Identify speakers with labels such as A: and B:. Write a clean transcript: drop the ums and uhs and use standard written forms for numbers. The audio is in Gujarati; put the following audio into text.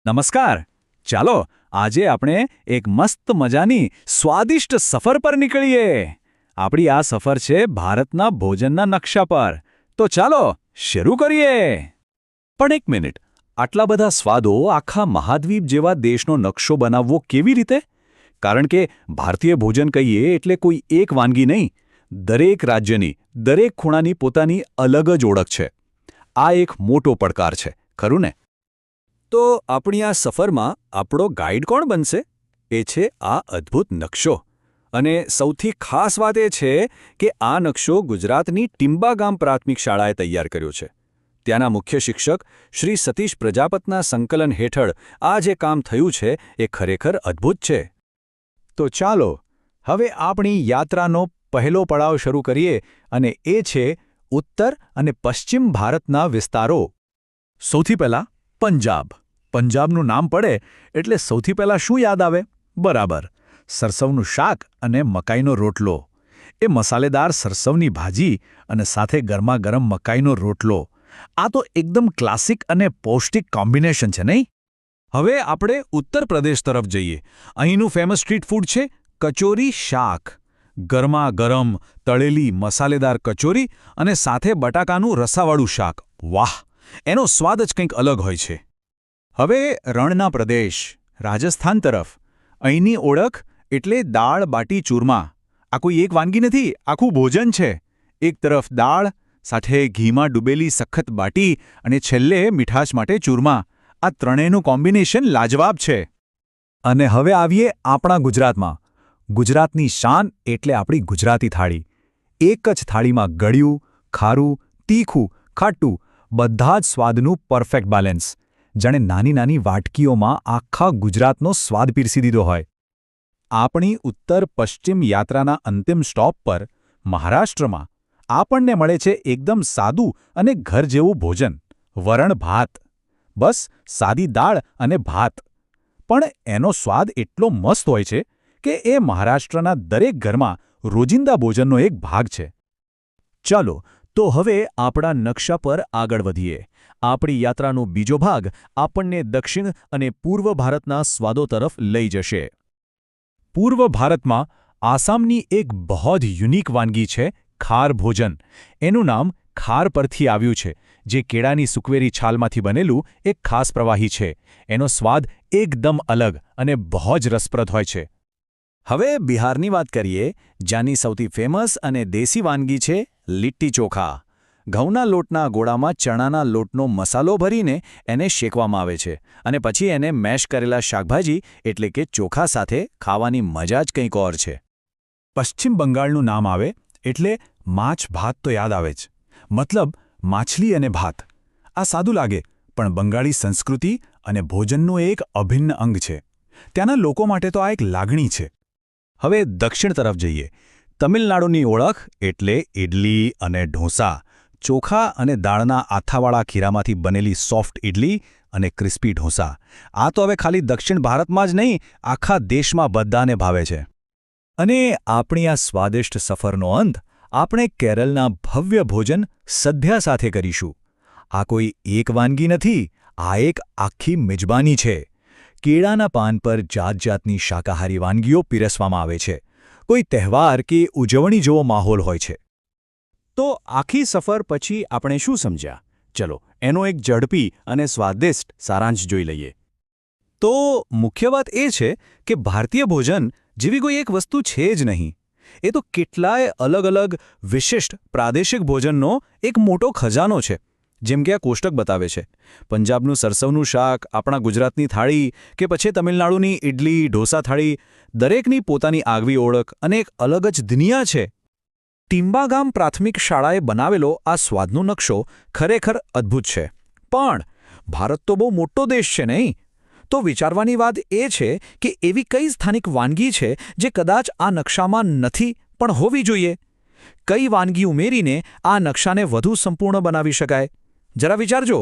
A: નમસ્કાર. ચાલો આજે આપણે એક મસ્ત મજાની સ્વાદિષ્ટ સફર પર નીકળીએ. આપણી આ સફર છે ભારતના ભોજનના નકશા પર. તો ચાલો શરૂ કરીએ. પણ એક મિનિટ, આટલા બધા સ્વાદો આખા મહાદ્વીપ જેવા દેશનો નકશો બનાવવો કેવી રીતે? કારણ કે ભારતીય ભોજન કહીએ એટલે કોઈ એક વાનગી નહીં, દરેક રાજ્યની દરેક ખૂણાની પોતાની અલગ જ ઓળખ છે. આ એક મોટો પડકાર છે, ખરું ને? તો આપણી આ સફરમાં આપણો ગાઈડ કોણ બનશે? એ છે આ અદ્ભુત નકશો. અને સૌથી ખાસ વાત એ છે કે આ નકશો ગુજરાતની ટિંબા ગામ પ્રાથમિક શાળાએ તૈયાર કર્યો છે. ત્યાંના મુખ્ય શિક્ષક શ્રી સતીશ પ્રજાપતના સંકલન હેઠળ આ જે કામ થયું છે એ ખરેખર અદ્ભુત છે. તો ચાલો હવે આપણી યાત્રાનો પહેલો પડાવ શરૂ કરીએ, અને એ છે ઉત્તર અને પશ્ચિમ ભારતના વિસ્તારો. સૌથી પહેલાં પંજાબ. પંજાબનું નામ પડે એટલે સૌથી પહેલાં શું યાદ આવે? બરાબર, સરસવનું શાક અને મકાઈનો રોટલો. એ મસાલેદાર સરસવની ભાજી અને સાથે ગરમાગરમ મકાઈનો રોટલો. આ તો એકદમ ક્લાસિક અને પૌષ્ટિક કોમ્બિનેશન છે, નહીં? હવે આપણે ઉત્તર પ્રદેશ તરફ જઈએ. અહીંનું ફેમસ સ્ટ્રીટ ફૂડ છે કચોરી શાક. ગરમાગરમ તળેલી મસાલેદાર કચોરી અને સાથે બટાકાનું રસાવાળું શાક. વાહ, એનો સ્વાદ જ કંઈક અલગ હોય છે. હવે રણના પ્રદેશ, રાજસ્થાન તરફ. અહીંની ઓળખ એટલે દાળ બાટી ચૂરમા. આ કોઈ એક વાનગી નથી, આખું ભોજન છે. એક તરફ દાળ, સાથે ઘીમાં ડૂબેલી સખત બાટી અને છેલ્લે મીઠાશ માટે ચૂરમા. આ ત્રણેયનું કોમ્બિનેશન લાજવાબ છે. અને હવે આવીએ આપણા ગુજરાતમાં. ગુજરાતની શાન એટલે આપણી ગુજરાતી થાળી. એક જ થાળીમાં ગળ્યું, ખારું, તીખું, ખાટું, બધા જ સ્વાદનું પરફેક્ટ બેલેન્સ. જાણે નાની નાની વાટકીઓમાં આખા ગુજરાતનો સ્વાદ પીરસી દીધો હોય. આપણી ઉત્તર પશ્ચિમ યાત્રાના અંતિમ સ્ટોપ પર મહારાષ્ટ્રમાં આપણને મળે છે એકદમ સાદું અને ઘર જેવું ભોજન, વરણ ભાત. બસ સાદી દાળ અને ભાત. પણ એનો સ્વાદ એટલો મસ્ત હોય છે કે એ મહારાષ્ટ્રના દરેક ઘરમાં રોજિંદા ભોજનનો એક ભાગ છે. ચાલો તો હવે આપણા નકશા પર આગળ વધીએ. આપણી યાત્રાનો બીજો ભાગ આપણને દક્ષિણ અને પૂર્વ ભારતના સ્વાદો તરફ લઈ જશે. પૂર્વ ભારતમાં આસામની એક બહુ જ યુનિક વાનગી છે ખાર ભોજન. એનું નામ ખાર પરથી આવ્યું છે, જે કેળાની સૂકવેરી છાલમાંથી બનેલું એક ખાસ પ્રવાહી છે. એનો સ્વાદ એકદમ અલગ અને બહુ જ રસપ્રદ હોય છે. હવે બિહારની વાત કરીએ, જ્યાંની સૌથી ફેમસ અને દેશી વાનગી છે લીટ્ટી ચોખા. ઘઉંના લોટના ગોળામાં ચણાના લોટનો મસાલો ભરીને એને શેકવામાં આવે છે, અને પછી એને મેશ કરેલા શાકભાજી એટલે કે ચોખા સાથે ખાવાની મજા જ કંઈક ઓર છે. પશ્ચિમ બંગાળનું નામ આવે એટલે માછ ભાત તો યાદ આવે જ. મતલબ માછલી અને ભાત. આ સાદું લાગે, પણ બંગાળી સંસ્કૃતિ અને ભોજનનું એક અભિન્ન અંગ છે. ત્યાંના લોકો માટે તો આ એક લાગણી છે. હવે દક્ષિણ તરફ જઈએ. તમિલનાડુની ઓળખ એટલે ઇડલી અને ઢોસા. ચોખા અને દાળના આથાવાળા ખીરામાંથી બનેલી સોફ્ટ ઇડલી અને ક્રિસ્પી ઢોસા. આ તો હવે ખાલી દક્ષિણ ભારતમાં જ નહીં, આખા દેશમાં બધાને ભાવે છે. અને આપણી આ સ્વાદિષ્ટ સફરનો અંત આપણે કેરળના ભવ્ય ભોજન સદ્યા સાથે કરીશું. આ કોઈ એક વાનગી નથી, આ એક આખી મિજબાની છે. કેળાના પાન પર જાતજાતની શાકાહારી વાનગીઓ પીરસવામાં આવે છે. કોઈ તહેવાર કે ઉજવણી જેવો માહોલ હોય છે. તો આખી સફર પછી આપણે શું સમજ્યા? ચલો એનો એક ઝડપી અને સ્વાદિષ્ટ સારાંશ જોઈ લઈએ. તો મુખ્ય વાત એ છે કે ભારતીય ભોજન જેવી કોઈ એક વસ્તુ છે જ નહીં. એ તો કેટલાય અલગ અલગ વિશિષ્ટ પ્રાદેશિક ભોજનનો એક મોટો ખજાનો છે. જેમ કે આ કોષ્ટક બતાવે છે. પંજાબનું સરસવનું શાક, આપણા ગુજરાતની થાળી, કે પછી તમિલનાડુની ઇડલી ઢોસા થાળી, દરેકની પોતાની આગવી ઓળખ અને એક અલગ જ દુનિયા છે. ટિંબા ગામ પ્રાથમિક શાળાએ બનાવેલો આ સ્વાદનો નકશો ખરેખર અદ્ભુત છે. પણ ભારત તો બહુ મોટો દેશ છે, નહીં? તો વિચારવાની વાત એ છે કે એવી કઈ સ્થાનિક વાનગી છે જે કદાચ આ નકશામાં નથી પણ હોવી જોઈએ? કઈ વાનગી ઉમેરીને આ નકશાને વધુ સંપૂર્ણ બનાવી શકાય? જરા વિચારજો.